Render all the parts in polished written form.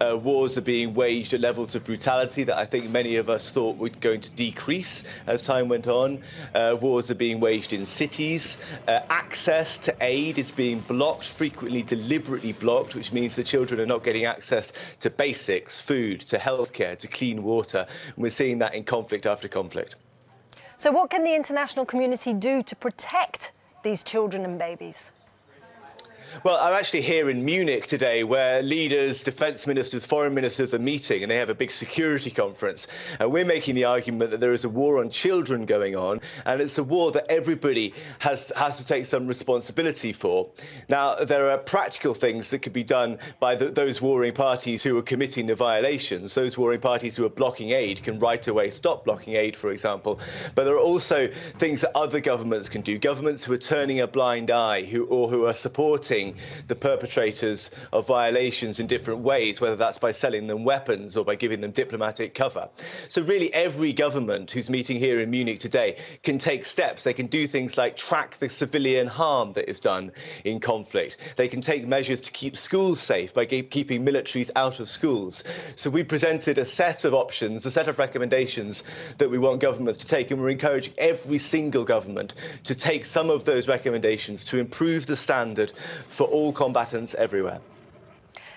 Wars are being waged at levels of brutality that I think many of us thought were going to decrease as time went on. Wars are being waged in cities. Access to aid is being blocked, frequently deliberately blocked, which means the children are not getting access to basics, food, to healthcare, to clean water. And we're seeing that in conflict after conflict. So what can the international community do to protect these children and babies? Well, I'm actually here in Munich today where leaders, defence ministers, foreign ministers are meeting, and they have a big security conference. And we're making the argument that there is a war on children going on, and it's a war that everybody has to take some responsibility for. Now, there are practical things that could be done by those warring parties who are committing the violations. Those warring parties who are blocking aid can right away stop blocking aid, for example. But there are also things that other governments can do, governments who are turning a blind eye, who are supporting the perpetrators of violations in different ways, whether that's by selling them weapons or by giving them diplomatic cover. So really every government who's meeting here in Munich today can take steps. They can do things like track the civilian harm that is done in conflict. They can take measures to keep schools safe by keeping militaries out of schools. So we presented a set of options, a set of recommendations that we want governments to take, and we're encouraging every single government to take some of those recommendations to improve the standard for all combatants everywhere.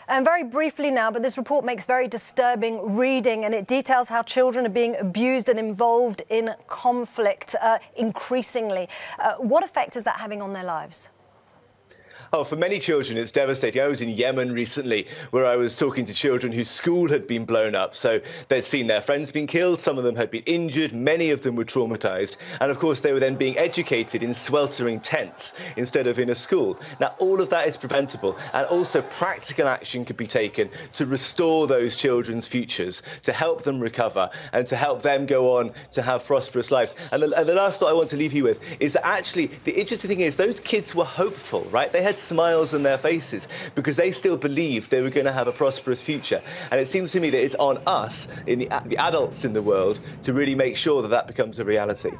And very briefly now, but this report makes very disturbing reading, and it details how children are being abused and involved in conflict increasingly. What effect is that having on their lives? Oh, for many children, it's devastating. I was in Yemen recently where I was talking to children whose school had been blown up. So they'd seen their friends being killed. Some of them had been injured. Many of them were traumatized. And of course, they were then being educated in sweltering tents instead of in a school. Now, all of that is preventable. And also practical action could be taken to restore those children's futures, to help them recover and to help them go on to have prosperous lives. And the last thought I want to leave you with is that actually the interesting thing is those kids were hopeful, right? They had smiles on their faces because they still believed they were going to have a prosperous future. And it seems to me that it's on us, the adults in the world, to really make sure that that becomes a reality.